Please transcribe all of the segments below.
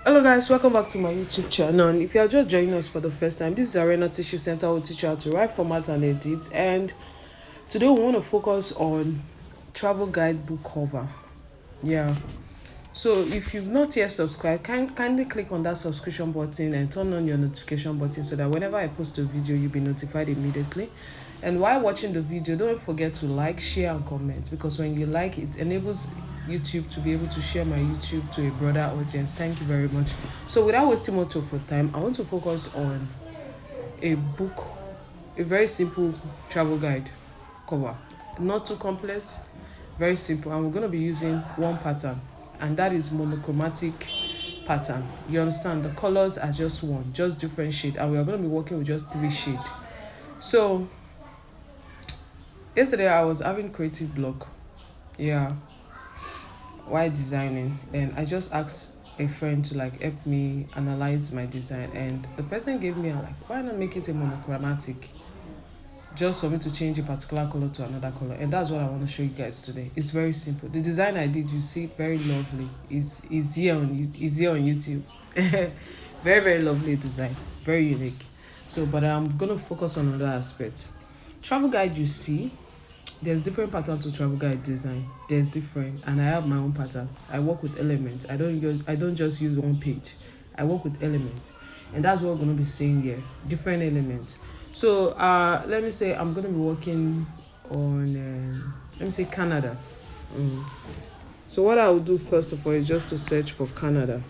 Hello guys, welcome back to my YouTube channel. And if you are just joining us for the first time, this is Arena Tissue Center. Will teach you how to write, format and edit. And today we want to focus on travel guidebook cover. Yeah. So if you've not yet subscribed, kindly click on that subscription button and turn on your notification button so that whenever I post a video, you'll be notified immediately. And while watching the video, don't forget to like, share and comment, because when you like, it enables YouTube to be able to share my YouTube to a broader audience. Thank you very much. So without wasting much of your time, I want to focus on a book, a very simple travel guide cover. Not too complex, very simple. And we're going to be using one pattern, and that is monochromatic pattern. You understand? The colors are just one, just different shade, and we are going to be working with just 3 shades. So yesterday I was having creative block, while designing, and I just asked a friend to help me analyze my design, and the person gave me why not make it a monochromatic, just for me to change a particular color to another color. And that's what I want to show you guys today. It's very simple. The design I did, you see, very lovely. Is here on YouTube. Very, very lovely design, very unique. So but I'm gonna focus on another aspect. Travel guide, you see, there's different patterns to travel guide design. There's different, and I have my own pattern. I work with elements. I don't just use one page. I work with elements, and that's what we're going to be seeing here. Different elements. So let me say I'm going to be working on let me say Canada. So what I will do first of all is just to search for Canada.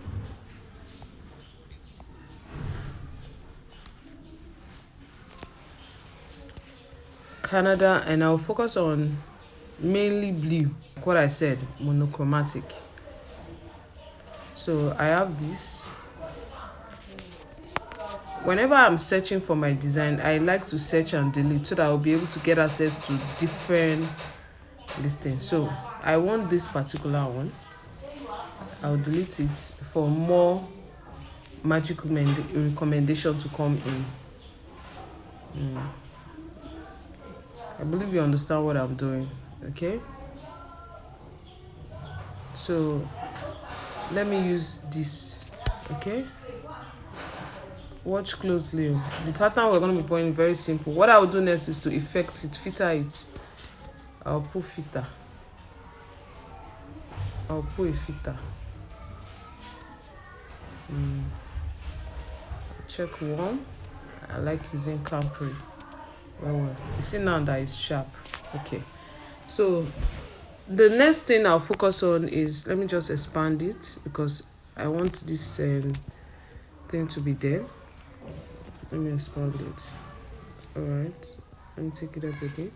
And I'll focus on mainly blue, like what I said, monochromatic. So I have this. Whenever I'm searching for my design, I like to search and delete so that I'll be able to get access to different listings. So I want this particular one. I'll delete it for more magic recommendation to come in. I believe you understand what I'm doing, okay? So let me use this, okay? Watch closely. The pattern we're going to be following is very simple. What I will do next is to effect it, filter it. I'll put filter. I'll put a filter. Check one. I like using Camprey. Well, you see now that it's sharp. Okay, so the next thing I'll focus on is, let me just expand it because I want this thing to be there. Let me expand it. All right, let me take it up again.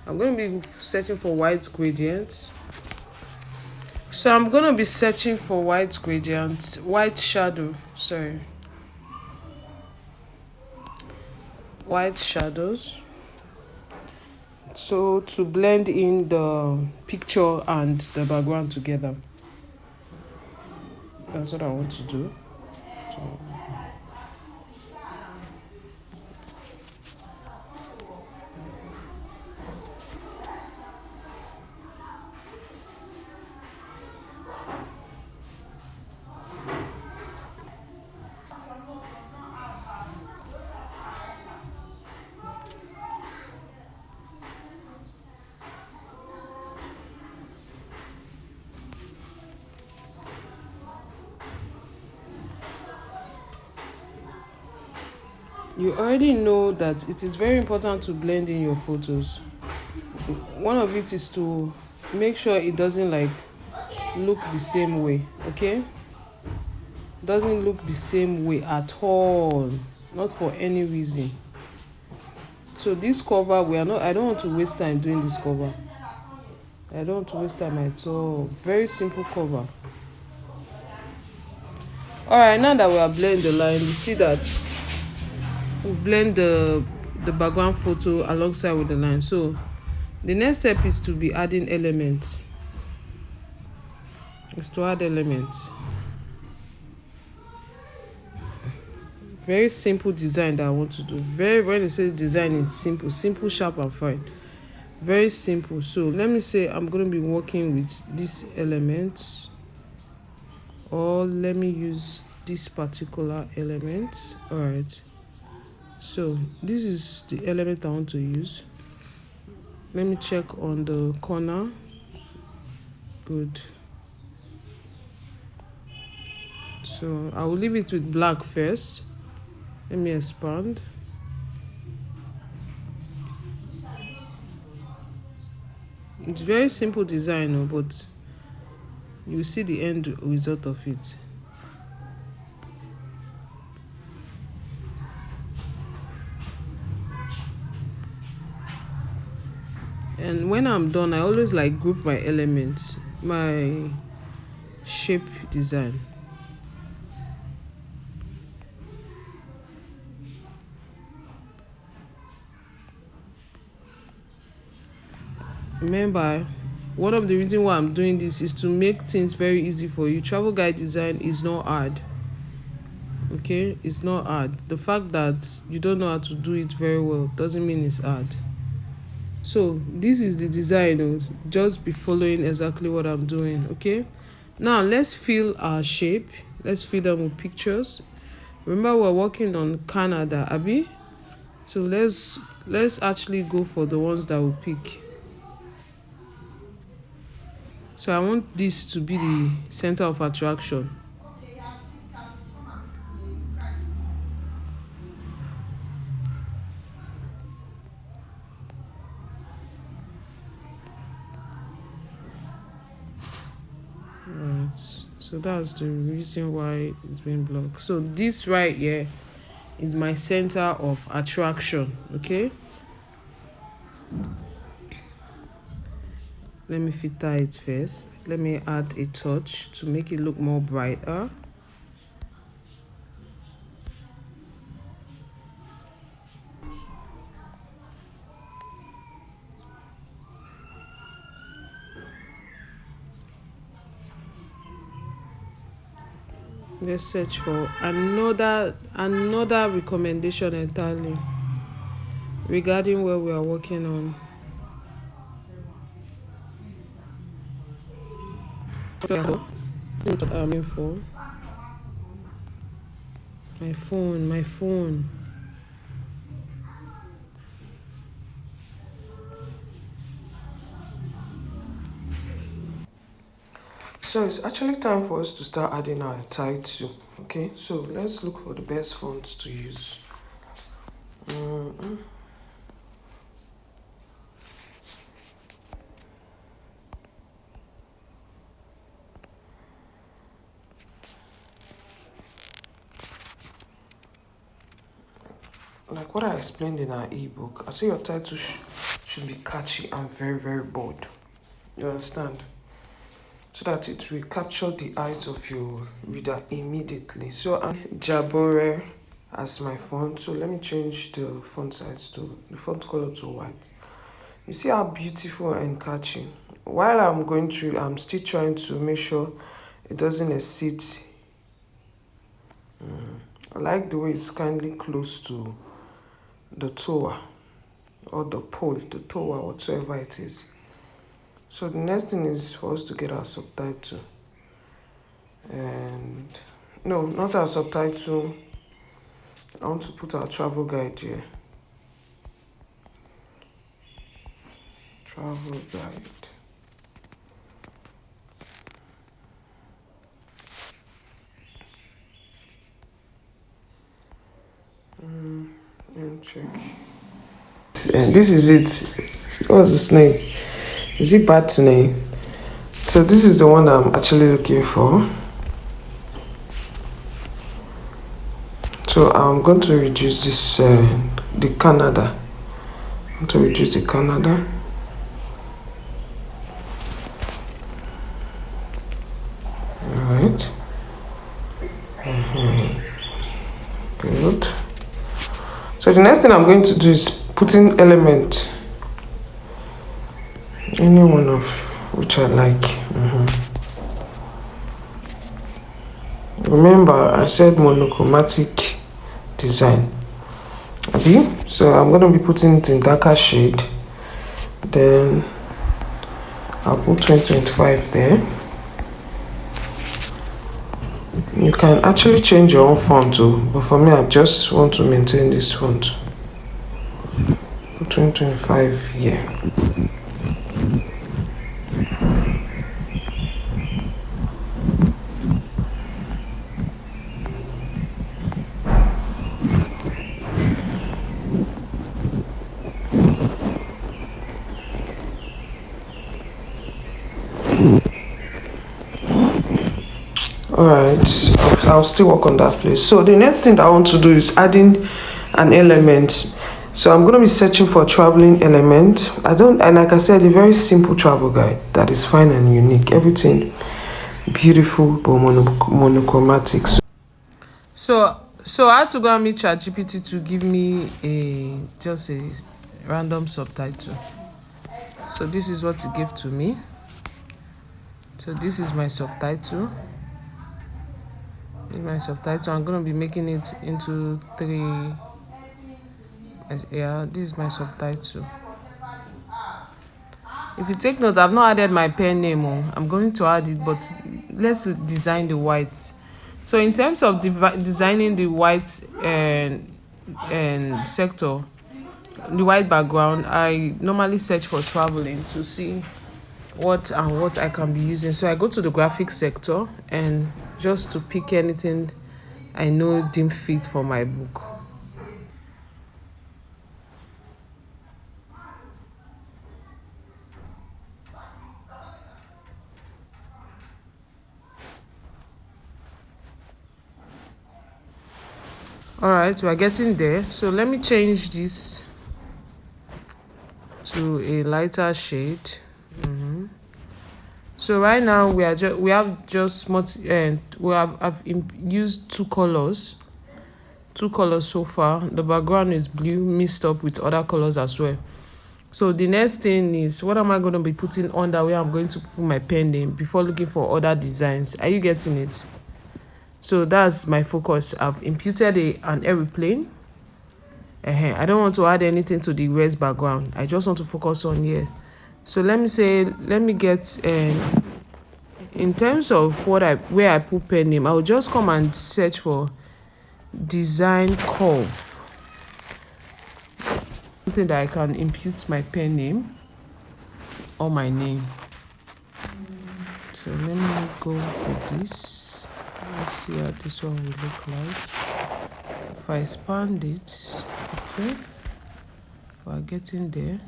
I'm going to be searching for white gradient. So I'm going to be searching for white gradient, white shadow, white shadows, so to blend in the picture and the background together. That's what I want to do. You already know that it is very important to blend in your photos. One of it is to make sure it doesn't look the same way, okay? Doesn't look the same way at all, not for any reason. So this cover, I don't want to waste time doing this cover. I don't want to waste time at all. Very simple cover. All right, now that we are blending the line, you see that we've blended the background photo alongside with the line. So the next step is to be adding elements. Very simple design that I want to do. When I say design is simple, sharp and fine. Very simple. So let me say I'm going to be working with these elements, or let me use this particular element. All right, so this is the element I want to use. Let me check on the corner. Good. So I will leave it with black first. Let me expand. It's very simple design, but you see the end result of it. And when I'm done, I always like group my elements, my shape design. Remember, one of the reasons why I'm doing this is to make things very easy for you. Travel guide design is not hard. Okay, it's not hard. The fact that you don't know how to do it very well doesn't mean it's hard. So this is the design. Just be following exactly what I'm doing. Okay, now let's fill our shape. Let's fill them with pictures. Remember, we're working on Canada, Abby. So let's actually go for the ones that we pick. So I want this to be the center of attraction. Right. So that's the reason why it's been blocked. So this right here is my center of attraction. Okay. Let me filter it first. Let me add a touch to make it look more brighter. Let's search for another recommendation entirely regarding what we are working on. For my phone. So it's actually time for us to start adding our title. Okay, so let's look for the best fonts to use. Like what I explained in our ebook, I say your title should be catchy and very, very bold. You understand? So that it will capture the eyes of your reader immediately. So I'm Jabore as my font. So let me change the font size to the font color to white. You see how beautiful and catchy. While I'm still trying to make sure it doesn't exceed. I like the way it's kindly close to the tower or the pole, the tower, whatsoever it is. So the next thing is for us to get our subtitle. And no, not our subtitle. I want to put our travel guide here. Travel guide. Let me check. And this is it. What's this name? Is it Bat's name? So this is the one that I'm actually looking for. So I'm going to reduce this, the Canada. I'm going to reduce the Canada. Alright. Good. So the next thing I'm going to do is put in element. Any one of which I like. Remember, I said monochromatic design. Okay, so I'm going to be putting it in darker shade. Then I'll put 2025 there. You can actually change your own font too, but for me I just want to maintain this font. 2025 year. Alright, I'll still work on that place. So the next thing that I want to do is adding an element. So I'm going to be searching for a traveling element. And like I said, a very simple travel guide that is fine and unique. Everything beautiful but monochromatic. So I had to go and meet ChatGPT to give me just a random subtitle. So this is what it gave to me. So this is my subtitle. In my subtitle, I'm going to be making it into 3. Yeah, this is my subtitle. If you take note, I've not added my pen name. I'm going to add it, but let's design the whites. So in terms of designing the white and sector, the white background, I normally search for traveling to see what I can be using. So I go to the graphic sector and just to pick anything I know deemed fit for my book. All right, we're getting there. So let me change this to a lighter shade. So right now we have I've used two colors so far. The background is blue mixed up with other colors as well. So the next thing is, what am I going to be putting under where I'm going to put my pen name before looking for other designs? Are you getting it? So that's my focus. I've imputed an aeroplane. I don't want to add anything to the rest background. I just want to focus on here. So let me get in terms of where I put pen name, I will just come and search for design curve. Something that I can impute my pen name or my name. So let me go with this. Let's see how this one will look like. If I expand it, okay, we're getting there.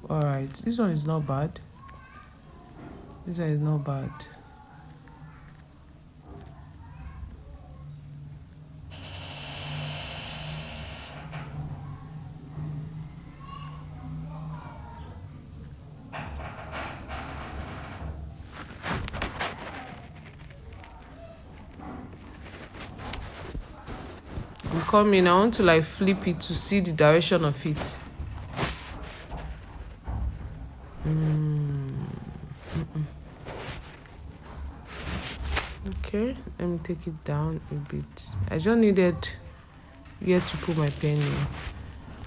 All right, this one is not bad. This one is not bad. I'm coming. I want to like flip it to see the direction of it. Okay, let me take it down a bit. I just needed where to put my pen in.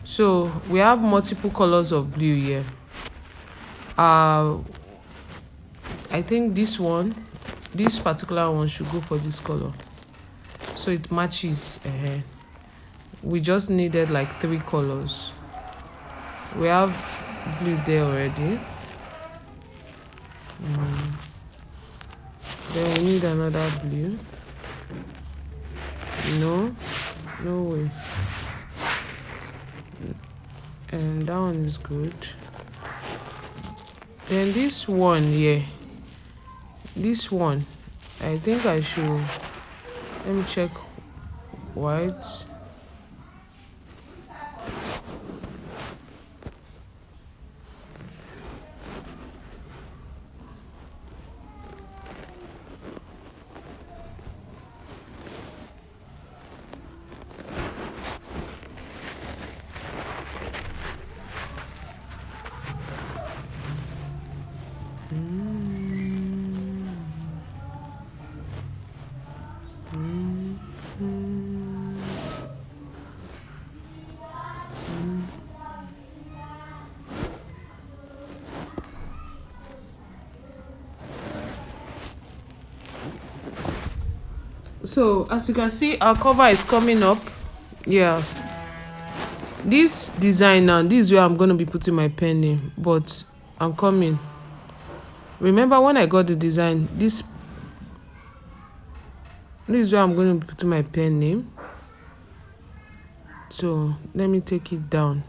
So we have multiple colors of blue here. I think this particular one should go for this color, so it matches. We just needed like 3 colors. We have blue there already. Then we need another blue. No way. And that one is good. Then this one here, I think I should, let me check white. So as you can see, our cover is coming up. Yeah, this design now, this is where I'm going to be putting my pen name, but I'm coming. Remember when I got the design, this is where I'm going to be putting my pen name. So let me take it down.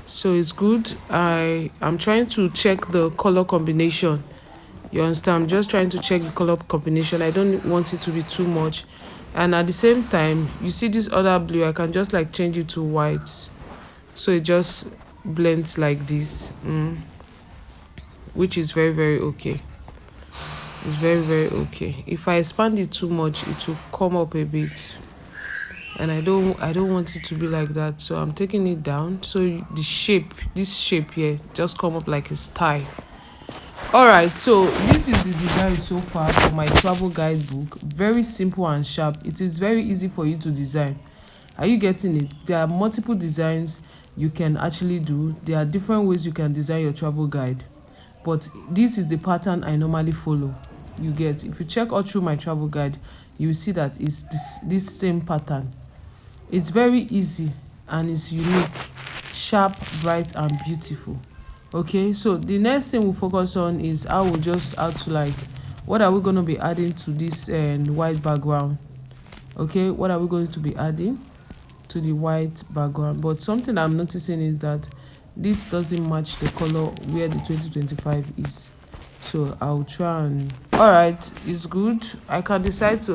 So it's good. I'm trying to check the color combination. You understand? I'm just trying to check the color combination. I don't want it to be too much. And at the same time, you see this other blue, I can just like change it to white. So it just blends like this. Which is very, very okay. It's very, very okay. If I expand it too much, it will come up a bit. And I don't want it to be like that. So I'm taking it down. So the shape, this shape here, just come up like a style. Alright, so this is the design so far for my travel guidebook. Very simple and sharp. It is very easy for you to design. Are you getting it? There are multiple designs you can actually do. There are different ways you can design your travel guide. But this is the pattern I normally follow. You get, if you check all through my travel guide, you will see that it's this same pattern. It's very easy and it's unique, sharp, bright, and beautiful. Okay, so the next thing we'll focus on is how we'll just add to like, what are we going to be adding to this white background? Okay, what are we going to be adding to the white background? But something I'm noticing is that this doesn't match the color where the 2025 is. So I'll try and... Alright, it's good. I can decide to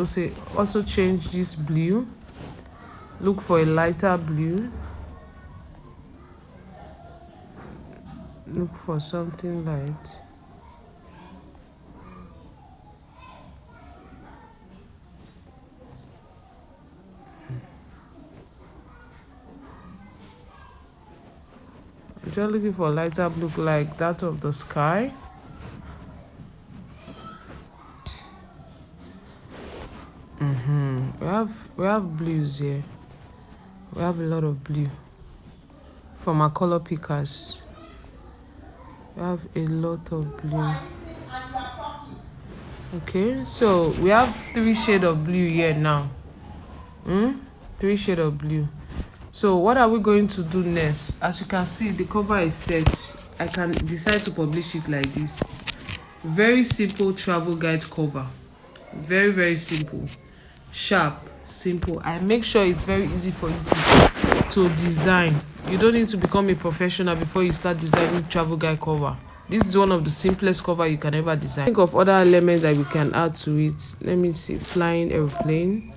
also change this blue. Look for a lighter blue. Look for something light. I'm just looking for a lighter blue like that of the sky. We have blues here. We have a lot of blue from our color pickers. We have a lot of blue. Okay, so we have 3 shades of blue here now. 3 shades of blue. So what are we going to do next? As you can see, the cover is set. I can decide to publish it like this. Very simple travel guide cover. Very, very simple. Sharp, simple. I make sure it's very easy for you to design. You don't need to become a professional before you start designing travel guide cover. This is one of the simplest cover you can ever design. Think of other elements that we can add to it. Let me see. Flying airplane.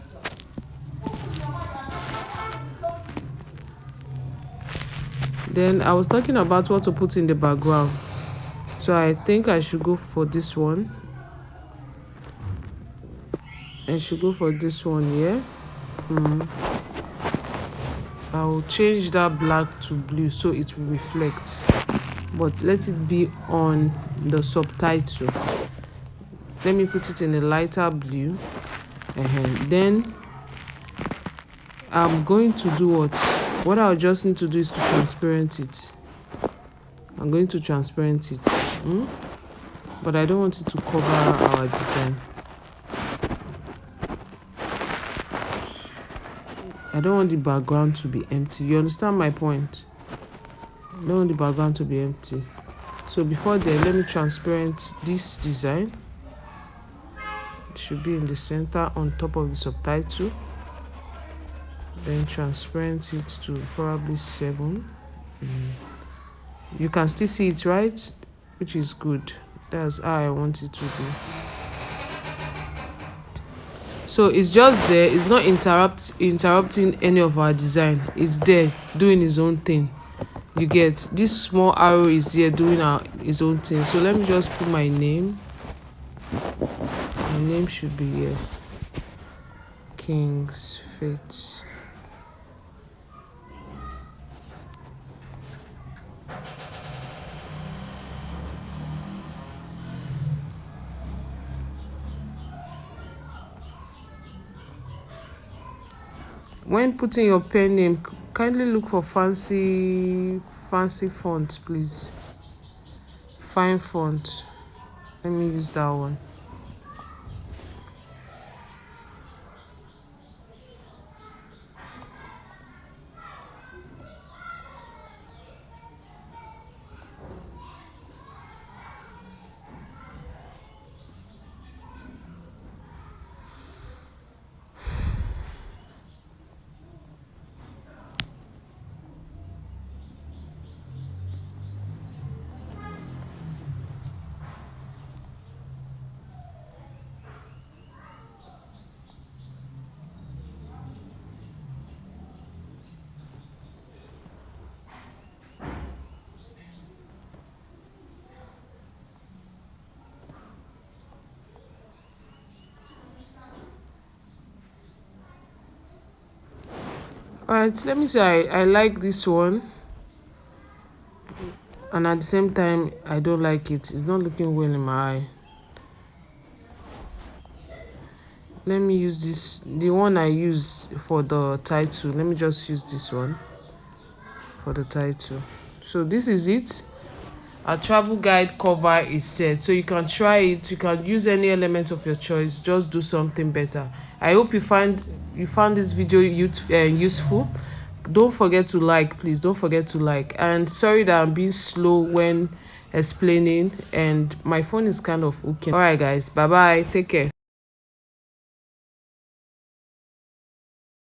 Then I was talking about what to put in the background. So I think I should go for this one. I should go for this one here. I will change that black to blue so it will reflect. But let it be on the subtitle. Let me put it in a lighter blue. Then I'm going to do what I just need to do is to transparent it. I'm going to transparent it. But I don't want it to cover our design. I don't want the background to be empty. You understand my point? I don't want the background to be empty. So before then, let me transparent this design. It should be in the center on top of the subtitle. Then transparent it to probably 7. You can still see it, right? Which is good. That's how I want it to be. So it's just there. It's not interrupting any of our design. It's there doing its own thing. You get, this small arrow is here doing its own thing. So let me just put my name. My name should be here. King's Fate. When putting your pen name, kindly look for fancy font, please. Fine font. Let me use that one. All right, let me say I like this one, and at the same time I don't like it. It's not looking well in my eye. Let me use this, the one I use for the title. Let me just use this one for the title. So this is it. Our travel guide cover is set, so you can try it. You can use any element of your choice, just do something better. I hope you found this video useful. Don't forget to like, please don't forget to like. And sorry that I'm being slow when explaining, and my phone is kind of okay. All right guys, bye bye, take care.